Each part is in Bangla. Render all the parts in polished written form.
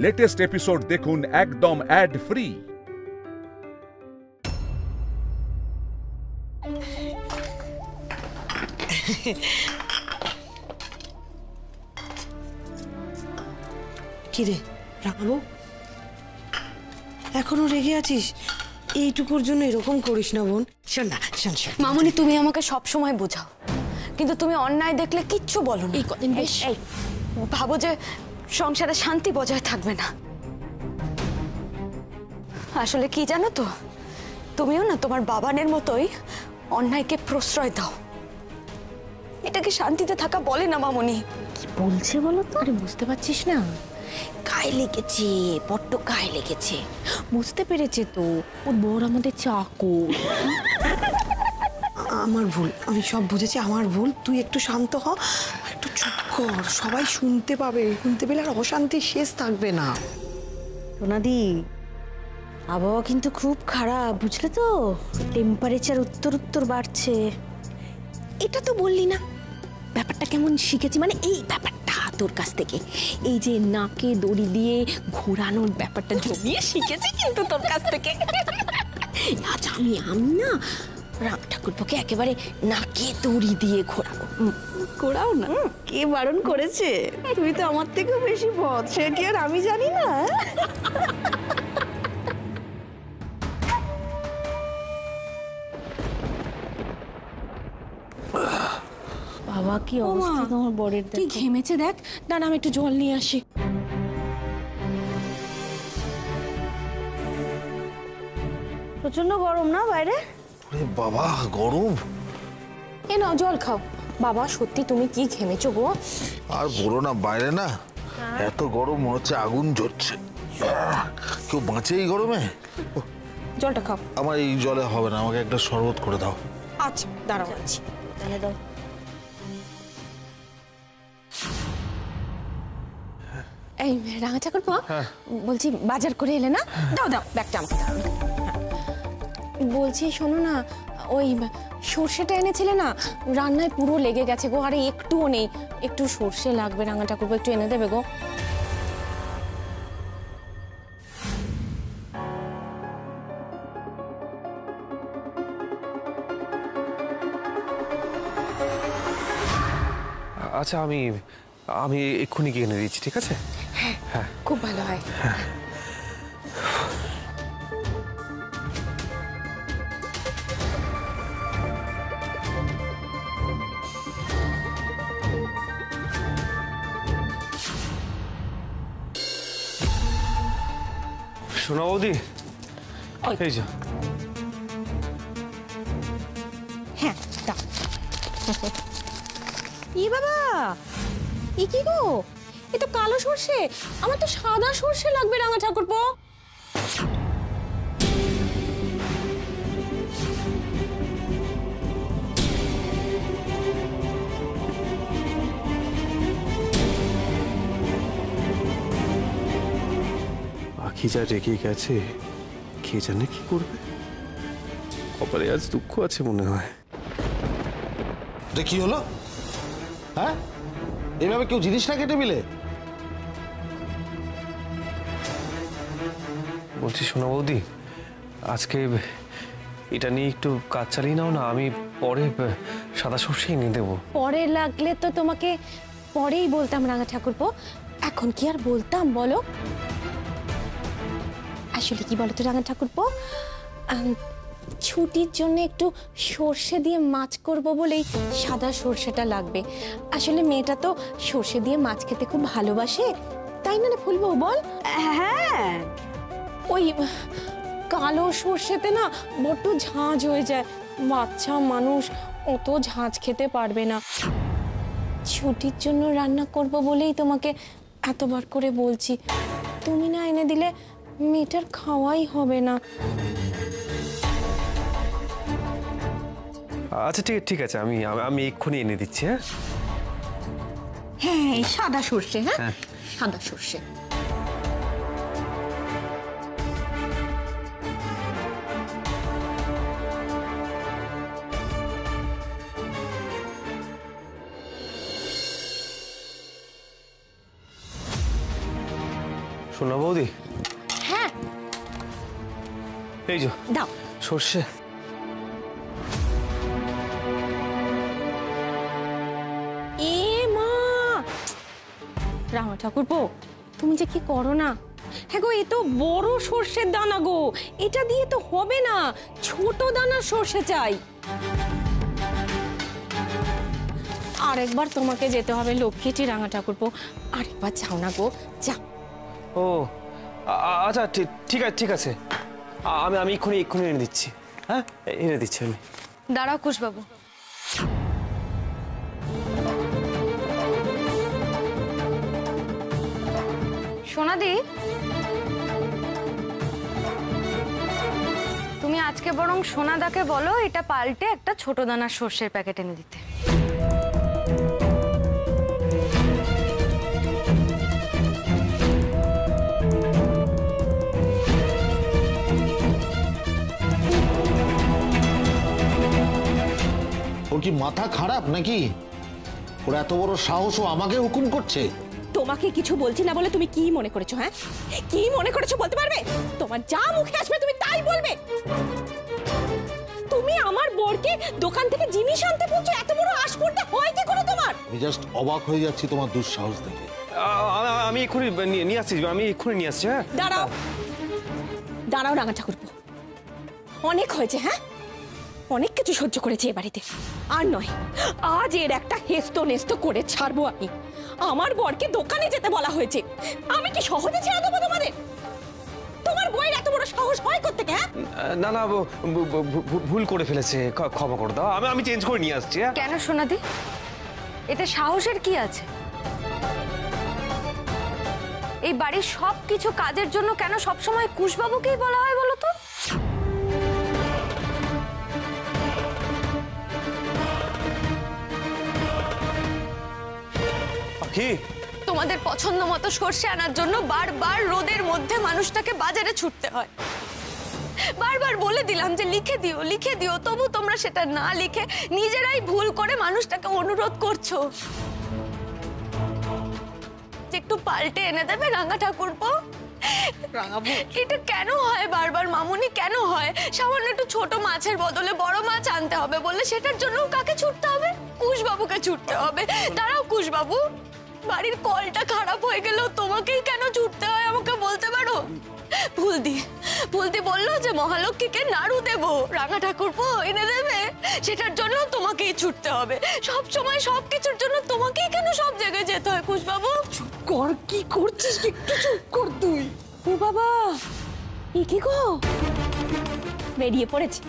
লেটেস্ট এপিসোড দেখুন একদম অ্যাড ফ্রি। কিরে রাঙাবো, এখনো রেগে আছিস? এইটুকুর জন্য এরকম করিস না বোন। শোন না, শোন শোন মামুনি, তুমি আমাকে সব সময় বোঝাও, কিন্তু তুমি অন্যায় দেখলে কিচ্ছু বলো না। এই কদিন বেশ ভাবো যে সংসারে শান্তি বজায় থাকবে না। আসলে কি জানো তো, তুমিও না তোমার বাবানের মতোই অন্যায়কে প্রশ্রয় দাও। এটাকে শান্তিতে থাকা বলে না মামুনি। কি বলছে বলো তো? আরে বুঝতে পারছিস না? গায়ে লেগেছে, বড্ড গায়ে লেগেছে। বুঝতে পেরেছে তো ওর বর আমাদের চাকর। আমার ভুল, আমি সব বুঝেছি, আমার ভুল। তুই একটু শান্ত হ, একটু চুপ কর, সবাই শুনতে পাবে। শুনতে পেলে আর অশান্তির শেষ থাকবে না। সোনাদি, আবহাওয়া কিন্তু খুব খারাপ, বুঝলে তো? টেম্পারেচার উত্তর উত্তর বাড়ছে। এটা তো বললি না ব্যাপারটা কেমন শিখেছি, মানে এই ব্যাপারটা তোর কাছ থেকে, এই যে নাকে দড়ি দিয়ে ঘোরানোর ব্যাপারটা জমিয়ে শিখেছি কিন্তু তোর কাছ থেকে। আজ আমি না রাম ঠাকুরপোকে একেবারে নাকে দড়ি দিয়ে ঘোরাবো। ঘোরাও না, কে বারণ করেছে? তুমি তো আমার থেকেও বেশি পথ, সে কি আর আমি জানি না? বাবা কি অবস্থা তোমার বরের? কি ঘেমেছে দেখ, দাঁড়া আমি একটু জল নিয়ে আসি। প্রচন্ড গরম না বাইরে? আরে বাবা গরম! এ নাও জল খাও। বাবা সত্যি তুমি কি ঘেমেছো গো? আর বলো না, বাইরে না এত গরম মনে হচ্ছে আগুন জ্বলছে। কেউ বাঁচে এই গরমে? জলটা খাও। আমার এই জলে হবে না, আমাকে একটা শরবত করে দাও। আচ্ছা দাঁড়াও আছি। তাহলে দাও। এই রাঙা ঠাকুরপো, বলছি বাজার করে এলে না? দাও দাও ব্যাগটা আমাকে দাও। বলছি শোনো না, ওই সর্ষেটা এনেছিলে না, রান্নায় পুরো লেগে গেছে গো, আরে একটুও নেই। একটু সর্ষে লাগবে রাঙা ঠাকুরপো, একটু এনে দেবে গো। আচ্ছা, আমি এক্ষুনি গিয়ে এনে দিচ্ছি, ঠিক আছে? হ্যাঁ খুব ভালো হয়। শোনা বৌদি, এই যে। হ্যাঁ দাও। ই বাবা, ই কি গো? এ তো কালো সর্ষে, আমার তো সাদা সর্ষে লাগবে রাঙা ঠাকুরপো। আখি যা রেগে গেছে, কে জানে কি করবে। কপালে আজ দুঃখ আছে মনে হয়। এটা কি হলো? হ্যাঁ, এভাবে কেউ জিনিস রাখে টেবিলে? বলছি শোনা বৌদি, আজকে এটা নিয়ে একটু কাজ চালিয়ে নাও না, আমি পরে সাদা সর্ষে এনে দেবো। পরে লাগলে তো তোমাকে পরেই বলতাম রাঙা ঠাকুরপো, এখন কি আর বলতাম বলো? আসলে কি বলতো রাঙা ঠাকুরপো, ছুটির জন্য একটু সর্ষে দিয়ে মাছ করব বলেই সাদা সর্ষেটা লাগবে। আসলে মেয়েটা তো সর্ষে দিয়ে মাছ খেতে খুব ভালোবাসে, তাই না রে ফুলবো বল? হ্যাঁ, ওই কালো সর্ষেতে না বড্ড ঝাঁঝ হয়ে যায়, বাচ্চা মানুষ অত ঝাঁঝ খেতে পারবে না। ছুটির জন্য রান্না করব বলেই তোমাকে এতবার করে বলছি, তুমি না এনে দিলে মেয়েটার খাওয়াই হবে না। আচ্ছা ঠিক আছে, আমি এক্ষুনি এনে দিচ্ছি। হ্যাঁ হ্যাঁ, সাদা সর্ষে। হ্যাঁ সাদা সর্ষে। শোনো বৌদি, হ্যাঁ এই যে দাও। সর্ষে। এ মা, রাঙা ঠাকুরপো তুমি যে কি করো না। হ্যাঁ গো, এ তো বড় সর্ষের দানা গো, এটা দিয়ে তো হবে না, ছোট দানার সর্ষে চাই। আরেকবার তোমাকে যেতে হবে লক্ষ্মীটি রাঙা ঠাকুরপো, আরেকবার যাও না গো, যাও। ও আচ্ছা, ঠিক আছে, আমি এক্ষুনি এনে দিচ্ছি। হ্যাঁ, এনে দিচ্ছি আমি। দাঁড়াও কুশবাবু, সোনাদি, তুমি আজকে বরং সোনাদাকে বলো এটা পাল্টে একটা ছোট দানার সর্ষের প্যাকেট এনে দিতে। ওর কি মাথা খারাপ নাকি? ওর এত বড় সাহস, ও আমাকে হুকুম করছে? তোমাকে কিছু বলছি না বলে তুমি কি মনে করেছো? হ্যাঁ, কি মনে করেছো বলতে পারবে? তোমার যা মুখে আসবে তুমি তাই বলবে। তুমি আমার বরকে দোকান থেকে জিনিস আনতে বলছো, এত বড় আসপর্দা হয় কি করে তোমার? আমি জাস্ট অবাক হয়ে যাচ্ছি তোমার দুঃসাহস দেখে। আমি এক্ষুনি নিয়ে আসছি, হ্যাঁ। দাঁড়াও দাঁড়াও রাঙা ঠাকুরপো, অনেক হয়েছে। হ্যাঁ, অনেক কিছু সহ্য করেছি এ বাড়িতে, আর নয়। আজ এর একটা হেস্ত নেস্ত করে ছাড়বো আমি। আমার বরকে দোকানে যেতে বলা হয়েছে, আমি কি সহজে ছেড়ে দেবো তোমাদের? তোমার বইয়ের এত বড় সাহস হয় কোত্থেকে? হ্যাঁ, না, ভুল করে ফেলেছে, ক্ষমা করে দাও। আমি চেঞ্জ করে নিয়ে আসছি। কেন সোনাদি, এতে সাহসের কি আছে? এই বাড়ির সবকিছু কাজের জন্য কেন সবসময় কুশবাবুকেই বলা হয় বলো তো? কি তোমাদের পছন্দ মতো সর্ষে আনার জন্য বারবার রোদের মধ্যে মানুষটাকে বাজারে ছুটতে হয়। বারবার বলে দিলাম যে লিখে দিও, তবু তোমরা সেটা না লিখে নিজেরাই ভুল করে মানুষটাকে অনুরোধ করছো যে একটু পাল্টে এনে দেবে রাঙা ঠাকুরপো। এটা কেন হয় বারবার মামুনি, কেন হয়? সামান্য একটু ছোট মাছের বদলে বড় মাছ আনতে হবে বললে সেটার জন্য কাকে ছুটতে হবে? কুশবাবুকে ছুটতে হবে। দাঁড়াও কুশবাবু, বাড়ির কলটা খারাপ হয়ে গেল, তোমাকেই কেন ছুটতে হয় আমাকে বলতে পারো? ফুলদি বললো যে মহালক্ষ্মীকে নাড়ু দেবো, রাঙা ঠাকুরপো এনে দেবে, সেটার জন্য তোমাকেই ছুটতে হবে। সব সময় সবকিছুর জন্য তোমাকেই কেন সব জায়গায় যেতে হয় কুশবাবু? চুপ কর, কি করছিস? একটু চুপ কর তুই। ও বাবা, এ কি গো, বেরিয়ে পড়েছে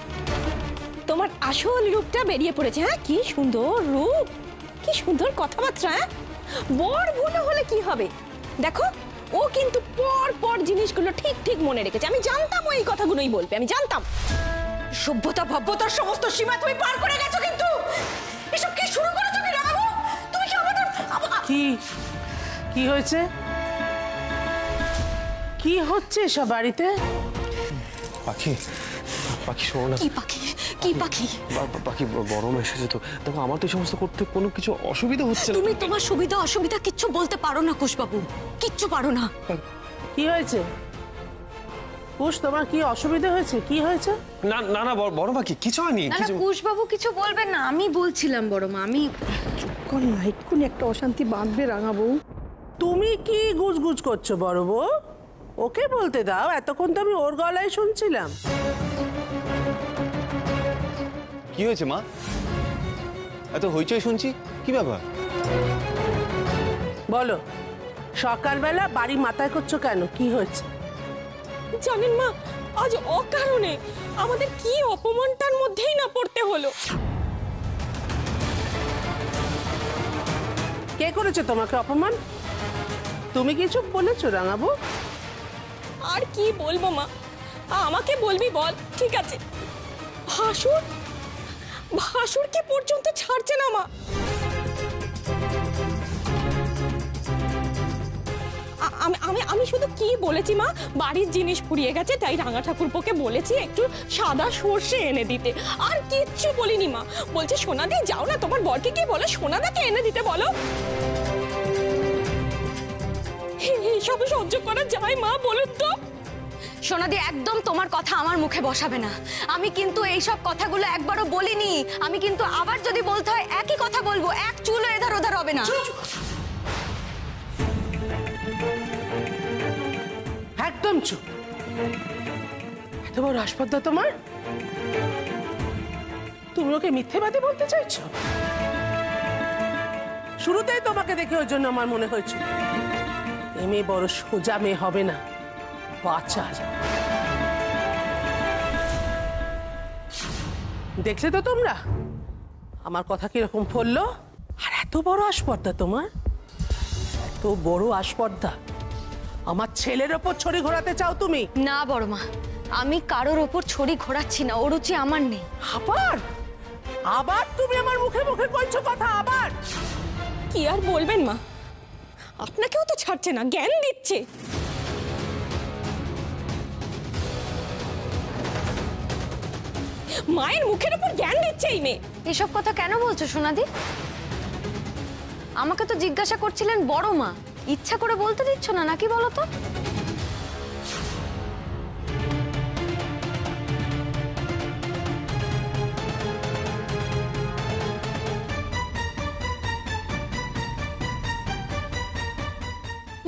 তোমার আসল রূপটা, বেরিয়ে পড়েছে। হ্যাঁ, কি সুন্দর রূপ, কি সুন্দর কথাবার্তা। হ্যাঁ, বর ভুলে হলে কি হবে? দেখো, ও কিন্তু পর জিনিসগুলো ঠিক মনে রেখেছে। আমি জানতাম ও এই কথাগুলোই বলবে, আমি জানতাম। সভ্যতা ভব্যতার সমস্ত সীমা তুমি পার করে গেছো। কিন্তু এসব কি শুরু করেছো কি রাঘব? তুমি কি আমাদের কি হয়েছে? কি হচ্ছে সব বাড়িতে? পাখি শোনো না। কি পাখি? পাখি গরম এসেছে তো, দেখো আমার তো এই সমস্ত করতে কোনো কিছু অসুবিধা হচ্ছে না। তুমি তোমার সুবিধা অসুবিধা কিচ্ছু বলতে পারো না কুশবাবু, কিচ্ছু পারো না। কি হয়েছে কুশ, তোমার কি অসুবিধা হয়েছে? কি হয়েছে? না বড় পাখি, কিছু হয়নি। না কুশবাবু কিছু বলবেন না, আমি বলছিলাম বড় মা। আমি কর না, এক্ষুনি একটা অশান্তি বাঁধবে রাঙা বউ। তুমি কি গুজগুজ করছো বড় বউ? ওকে বলতে দাও, এতক্ষণ তো আমি ওর গলায় শুনছিলাম। কি হয়েছে মা? এত হইচই শুনছি, কি ব্যাপার? বলো, সকালবেলা বাড়ি মাথায় করছো কেন? কি হয়েছে? জানেন মা, আজ অকারণে আমাদের কি অপমানটার মধ্যেই না পড়তে হলো। কে করেছে তোমাকে অপমান? তুমি কিছু বলেছো রাঙাবু? আর কি বলবো মা, আমাকে বলবি বল? ঠিক আছে, ভাসুরকে পর্যন্ত ছাড়ছে না মা। আমি শুধু কি বলেছি মা, বাড়ির জিনিস ফুরিয়ে গেছে তাই রাঙা ঠাকুরপোকে বলেছি একটু সাদা সর্ষে এনে দিতে, আর কিচ্ছু বলিনি মা। বলছে সোনাদি যাও না, তোমার বরকে গিয়ে বলো সোনাদাকে এনে দিতে বলো। এই এসব সহ্য করা যায় মা, বলুন তো? সোনাদি, একদম তোমার কথা আমার মুখে বসাবে না। আমি কিন্তু এইসব কথাগুলো একবারও বলিনি। আমি কিন্তু আবার যদি বলতে হয় একই কথা বলবো, এক চুলও এধার ওধার হবে না। একদম চুপ। এত বড় আসপদ্দা তোমার? তুমি ওকে মিথ্যেবাদী বলতে চাইছো? শুরুতেই তোমাকে দেখে ওই জন্য আমার মনে হয়েছিল এই মেয়ে বড় সোজা মেয়ে হবে না, বাচ্চা। দেখলে তো তোমরা আমার কথা কিরকম ফললো? আর এত বড় আসপর্দা তোমার, এত বড় আসপর্দা আমার ছেলের ওপর ছড়ি ঘোরাতে চাও তুমি? না বড় মা, আমি কারোর ওপর ছড়ি ঘোরাচ্ছি না, ও রুচি আমার নেই। আবার আবার তুমি আমার মুখে মুখে কইছো কথা আবার? কি আর বলবেন মা, আপনাকেও তো ছাড়ছে না, জ্ঞান দিচ্ছে। মায়ের মুখের উপর জ্ঞান দিচ্ছে এই মেয়ে। এসব কথা কেন বলছো সোনাদি? আমাকে তো জিজ্ঞাসা করছিলেন বড় মা, ইচ্ছা করে বলতে দিচ্ছ না নাকি বলো তো?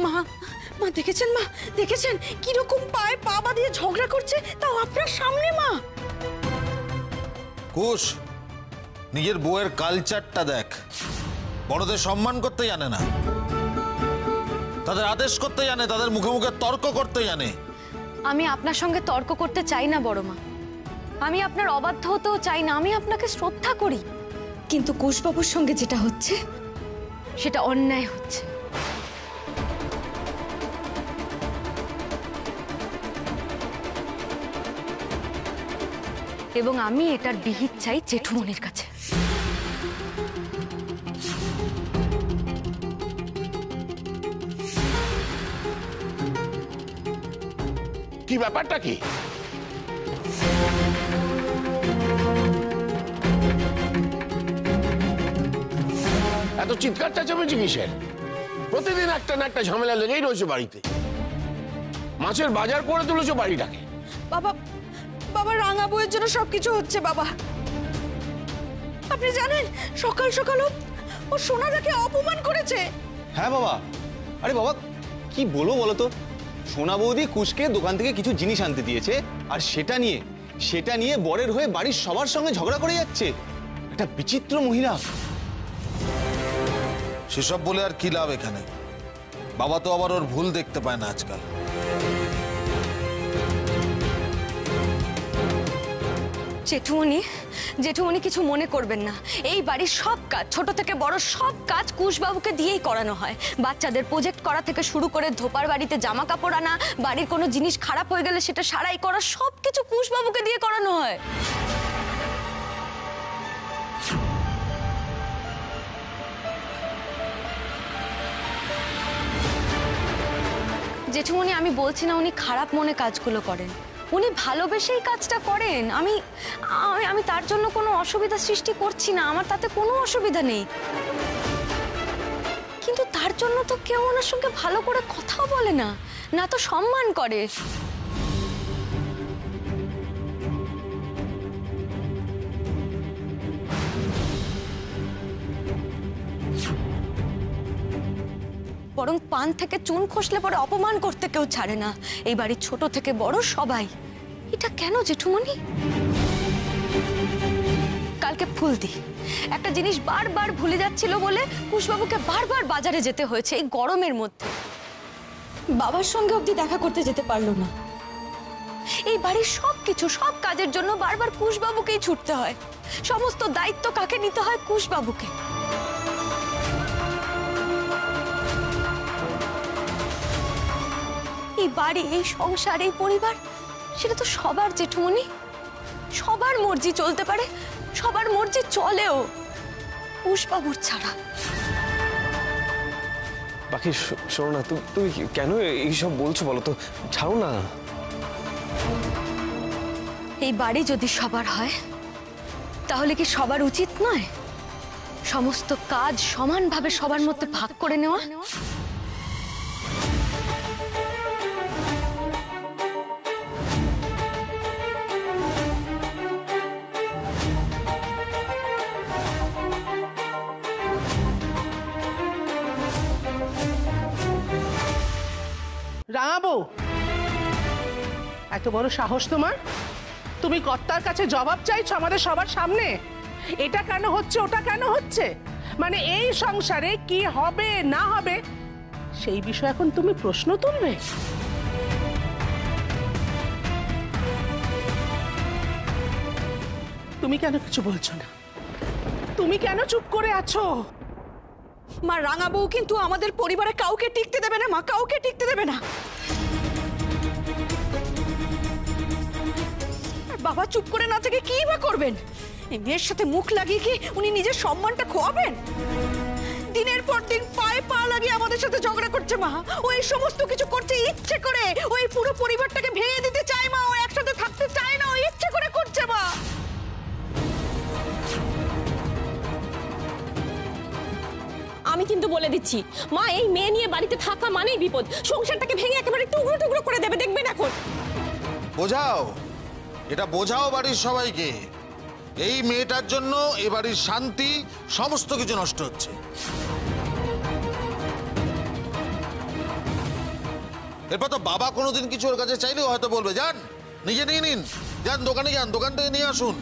মা, মা দেখেছেন? মা দেখেছেন কিরকম পায়ে পা বাঁধিয়ে ঝগড়া করছে, তাও আপনার সামনে? মা, কুশ, নিজের বউয়ের কালচারটা দেখ। বড়দের সম্মান করতে জানে না, তাদের আদেশ করতে জানে, তাদের মুখে মুখে তর্ক করতে জানে। আমি আপনার সঙ্গে তর্ক করতে চাই না বড় মা, আমি আপনার অবাধ্য হতেও চাই না, আমি আপনাকে শ্রদ্ধা করি। কিন্তু কুশবাবুর সঙ্গে যেটা হচ্ছে সেটা অন্যায় হচ্ছে। এবং আমি এটার বিহিত চাই জেঠুমনির কাছে। কি ব্যাপারটা কি? এত চিৎকার চেঁচামেচি কিসের? প্রতিদিন একটা না একটা ঝামেলা লেগেই রয়েছে বাড়িতে। মাছের বাজার করে তুলেছো বাড়িটাকে। বাবা, বাবা রাঙা বউয়ের জন্য সবকিছু হচ্ছে। বাবা, আপনি জানেন সকাল সকাল ও সোনাদাকে অপমান করেছে। হ্যাঁ বাবা। আরে বাবা, কি বলো বলো তো? সোনা বৌদি কুশকে দোকান থেকে কিছু জিনিস আনতে দিয়েছে, আর সেটা নিয়ে বরের হয়ে বাড়ির সবার সঙ্গে ঝগড়া করে যাচ্ছে। একটা বিচিত্র মহিলা। সেসব বলে আর কি লাভ এখানে? বাবা তো আবার ওর ভুল দেখতে পায় না আজকাল। জেঠুমনি কিছু মনে করবেন না, এই বাড়ির সব কাজ, ছোট থেকে বড় সব কাজ কুশবাবুকে দিয়েই করানো হয়। বাচ্চাদের প্রজেক্ট করা থেকে শুরু করে ধোপার বাড়িতে জামা কাপড় আনা, বাড়ির কোনো জিনিস খারাপ হয়ে গেলে সেটা সারাই করা, সবকিছু কুশবাবুকে দিয়ে করানো হয়। জেঠুমনি, আমি বলছি না উনি খারাপ মনে কাজগুলো করেন, উনি ভালোবেসেই কাজটা করেন। আমি তার জন্য কোনো অসুবিধা সৃষ্টি করছি না, আমার তাতে কোনো অসুবিধা নেই। কিন্তু তার জন্য তো কেউ ওনার সঙ্গে ভালো করে কথাও বলে না, না তো সম্মান করে। বরং পান থেকে চুন খসলে পরে অপমান করতে কেউ ছাড়ে না, এই বাড়ির ছোট থেকে বড় সবাই। এটা কেন জেঠুমনি? কালকে ফুলদি একটা জিনিস বারবার ভুলে যাচ্ছিল বলে কুশবাবুকে বারবার বাজারে যেতে হয়েছে এই গরমের মধ্যে। বাবার সঙ্গে অবধি দেখা করতে যেতে পারলো না। এই বাড়ির সবকিছু, সব কাজের জন্য বারবার কুশবাবুকেই ছুটতে হয়। সমস্ত দায়িত্ব কাকে নিতে হয়? কুশবাবুকে। এই বাড়ি, এই সংসার, এই পরিবার, সেটা তো সবার জেঠুমনি। সবার মর্জি চলতে পারে, সবার মর্জি চলেও, কুশবাবুর ছাড়া। বাকি শোনো না, তুমি কেন এইসব বলছো বলো তো? ছাড়ো না। এই বাড়ি যদি সবার হয় তাহলে কি সবার উচিত নয় সমস্ত কাজ সমানভাবে সবার মধ্যে ভাগ করে নেওয়া? রাঙাবো, এত বড় সাহস তোমার? তুমি কর্তার কাছে জবাব চাইছো আমাদের সবার সামনে? এটা কেন হচ্ছে, ওটা কেন হচ্ছে, মানে এই সংসারে কি হবে না হবে সেই বিষয়ে এখন তুমি প্রশ্ন তুলবে? তুমি কেন কিছু বলছো না? তুমি কেন চুপ করে আছো? মা, রাঙা বউ কিন্তু আমাদের পরিবারে কাউকে টিকতে দেবে না মা, কাউকে টিকতে দেবে না। আর বাবা চুপ করে না থেকে কি বা করবেন? এই মেয়ের সাথে মুখ লাগিয়ে কি উনি নিজের সম্মানটা খোয়াবেন? দিনের পর দিন পায়ে পা লাগিয়ে আমাদের সাথে ঝগড়া করছে মা। ও এই সমস্ত কিছু করছে ইচ্ছে করে। ওই পুরো পরিবারটাকে ভেঙে দিতে চায় মা। ও একসাথে থাকতে চায় না, ও ইচ্ছে করে করছে মা। আমি কিন্তু বলে দিচ্ছি মা, এই মেয়ে নিয়ে বাড়িতে থাকা মানেই বিপদ। সংসারটাকে ভেঙে একেবারে টুকরো টুকরো করে দেবে, দেখবেন এখন। বোঝাও, এটা বোঝাও বাড়ির সবাইকে। এই মেয়েটার জন্য এ বাড়ির শান্তি সমস্ত কিছু নষ্ট হচ্ছে। এরপর তো বাবা কোনোদিন কিছু ওর কাছে চাইলেও হয়তো বলবে, যান নিজে নিয়ে নিন, যান দোকানে যান, দোকান থেকে নিয়ে আসুন।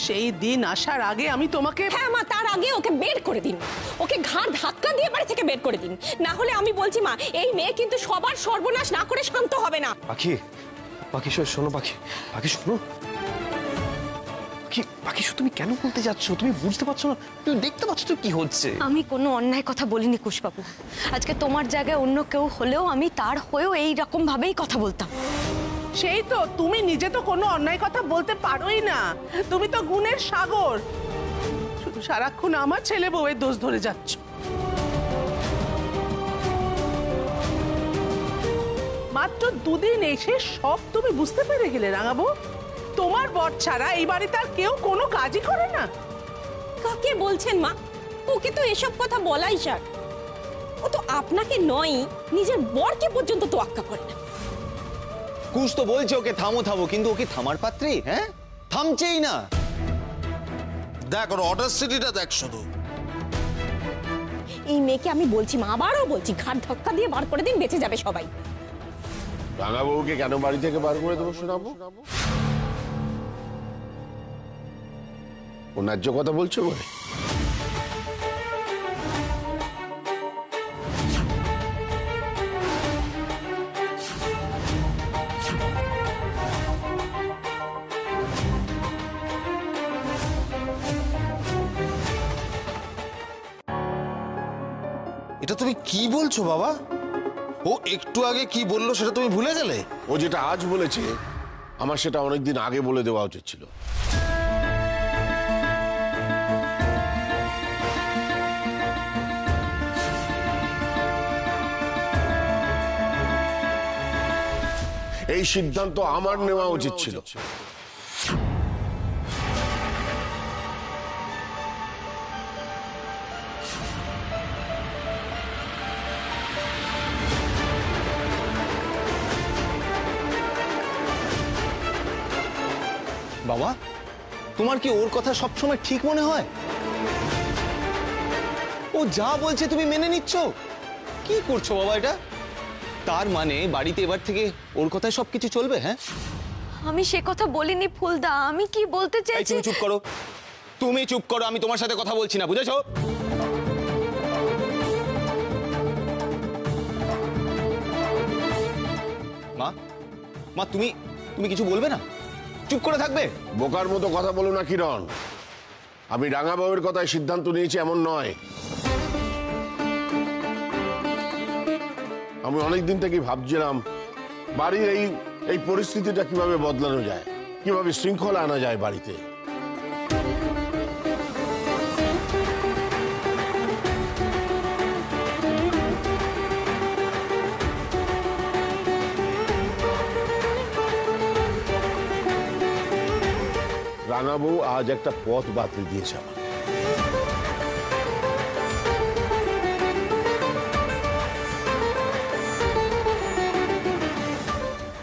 সেই দিন আসার আগে আমি তোমাকে... হ্যাঁ মা, তার আগে ওকে বের করে দিন, ওকে ঘাড় ধাক্কা দিয়ে বাড়ি থেকে বের করে দিন। না হলে আমি বলছি মা, এই মেয়ে কিন্তু সবার সর্বনাশ না করে শান্ত হবে না। পাখি, পাখি শোনো, পাখি, পাখি শোনো। পাখি, তুমি কেন বলতে যাচ্ছ? তুমি বুঝতে পারছো না? তুমি দেখতে পাচ্ছ তো কি হচ্ছে? আমি কোনো অন্যায় কথা বলিনি কুশবাবু। আজকে তোমার জায়গায় অন্য কেউ হলেও আমি তার হয়েও এই রকম ভাবেই কথা বলতাম। সেই তো, তুমি নিজে তো কোনো অন্যায় কথা বলতে পারোই না। তুমি তো গুণের সাগর, শুধু সারাক্ষণ আমার ছেলে বউয়ের দোষ ধরে যাচ্ছ। মাত্র দুদিন এসে সব তুমি বুঝতে পেরে গেলে রাঙাবো? তোমার বর ছাড়া এই বাড়িতে আর কেউ কোনো কাজই করে না। কাকে বলছেন মা? ওকে তো এসব কথা বলাই স্যার। ও তো আপনাকে নয়, নিজের বরকে পর্যন্ত তোয়াক্কা করে না। কুশ তো বলছে ওকে থামো থামো, কিন্তু ওকে থামার পাত্রে? হ্যাঁ, থামছেই না। দেখ ওর অর্ডার সিটিটা দেখ শুধু। এই মেয়েকে আমি বলছি মা, আবারও বলছি, ঘাড় ধাক্কা দিয়ে বার করে দিন, বেঁচে যাবে সবাই। রাঙা বউকে কেন বাড়ি থেকে বার করে দেবো শোনাবো? ও ন্যায্য কথা বলছো বলে? এটা তুমি কি বলছো বাবা? ও একটু আগে কি বললো সেটা তুমি ভুলে গেলে? ও যেটা আজ বলেছে আমার সেটা অনেকদিন আগে বলে দেওয়া উচিত ছিল। এই সিদ্ধান্ত আমার নেওয়া উচিত ছিল। বাবা, তোমার কি ওর কথা সবসময় ঠিক মনে হয়? ও যা বলছে তুমি মেনে নিচ্ছ? কি করছো বাবা এটা? তার মানে বাড়িতে এবার থেকে ওর কথায় সবকিছু চলবে? হ্যাঁ, আমি সে কথা বলিনি ফুলদা। আমি কি বলতে চাইছি... তুমি চুপ করো, তুমি চুপ করো, আমি তোমার সাথে কথা বলছি না, বুঝেছো? মা, মা তুমি তুমি কিছু বলবে না? চুপ করে থাকবে? বোকার মতো কথা বলো না কিরণ। আমি রাঙা বউয়ের কথায় সিদ্ধান্ত নিয়েছি এমন নয়। আমি অনেকদিন থেকে ভাবছিলাম বাড়ির এই পরিস্থিতিটা কিভাবে বদলানো যায়, কিভাবে শৃঙ্খলা আনা যায় বাড়িতে। রাঙা বউ আজ একটা পথ বাতলে দিয়েছে আমার।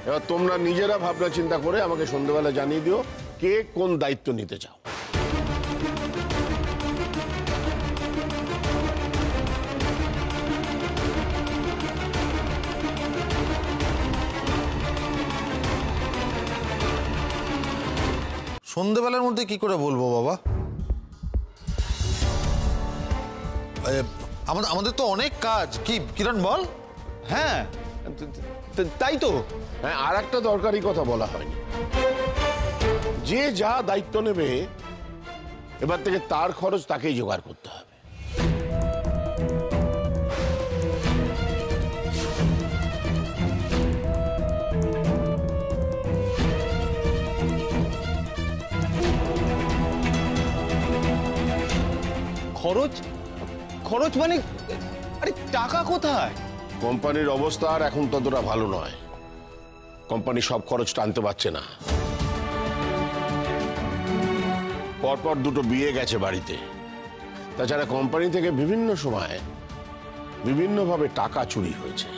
এবার তোমরা নিজেরা ভাবনা চিন্তা করে আমাকে সন্ধ্যাবেলা জানিয়ে দিও কে কোন দায়িত্ব নিতে চাও। সন্ধেবেলার মধ্যে কি করে বলবো বাবা? আমাদের তো অনেক কাজ। কি কিরণ বল? হ্যাঁ তাই তো। হ্যাঁ, আর একটা দরকারি কথা বলা হয়নি। যে যা দায়িত্ব নেবে এবার থেকে তার খরচ তাকেই জোগাড় করতে হবে। খরচ খরচ মানে আরে টাকা কোথায়? কোম্পানির অবস্থা আর এখন ততটা ভালো নয়। কোম্পানি সব খরচ টানতে পারছে না। পরপর দুটো বিয়ে গেছে বাড়িতে। তাছাড়া কোম্পানি থেকে বিভিন্ন সময় বিভিন্নভাবে টাকা চুরি হয়েছে।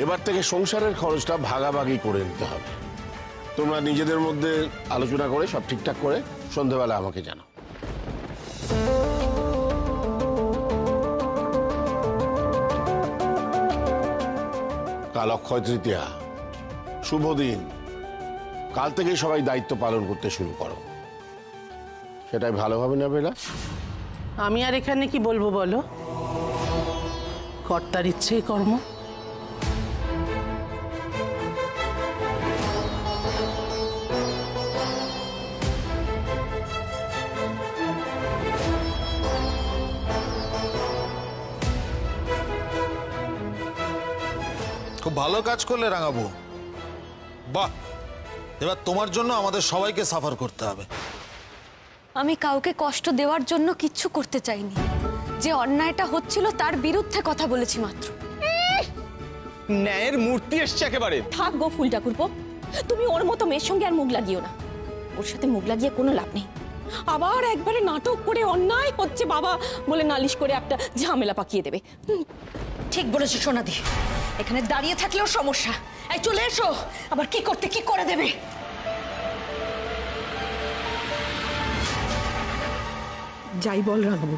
এবার থেকে সংসারের খরচটা ভাগাভাগি করে নিতে হবে। তোমরা নিজেদের মধ্যে আলোচনা করে সব ঠিকঠাক করে সন্ধ্যাবেলা আমাকে জানাও। কাল অক্ষয় তৃতীয়া, শুভ দিন। কাল থেকেই সবাই দায়িত্ব পালন করতে শুরু করো। সেটাই ভালো হবে না বেলা? আমি আর এখানে কি বলবো বলো? কর্তার ইচ্ছেই কর্ম। খুব ভালো কাজ করলে রাঙাবো। বাহ, এবার তোমার জন্য আমাদের সবাইকে সাফার করতে হবে। আমি কাউকে কষ্ট দেওয়ার জন্য কিচ্ছু করতে চাইনি। যে অন্যায়টা হচ্ছিল তার বিরুদ্ধে কথা বলেছি মাত্র। ন্যায়ের মূর্তি এসছে একেবারে। থাক গো ফুল ঠাকুরপো, তুমি ওর মতো মেয়ের সঙ্গে আর মুখ লাগিও না। ওর সাথে মুখ লাগিয়ে কোনো লাভ নেই। আবার একবারে নাটক করে অন্যায় হচ্ছে বাবা বলে নালিশ করে একটা ঝামেলা পাকিয়ে দেবে। ঠিক বলেছো সোনাদি, এখানে দাঁড়িয়ে থাকলেও সমস্যা। এই চলে এসো, আবার কি করতে কি করে দেবে। যাই বল রাখবো,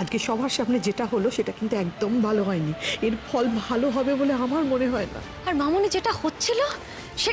আজকে সবার সামনে যেটা হলো সেটা কিন্তু একদম ভালো হয়নি। এর ফল ভালো হবে বলে আমার মনে হয় না। আর মামনি যেটা হচ্ছিল সে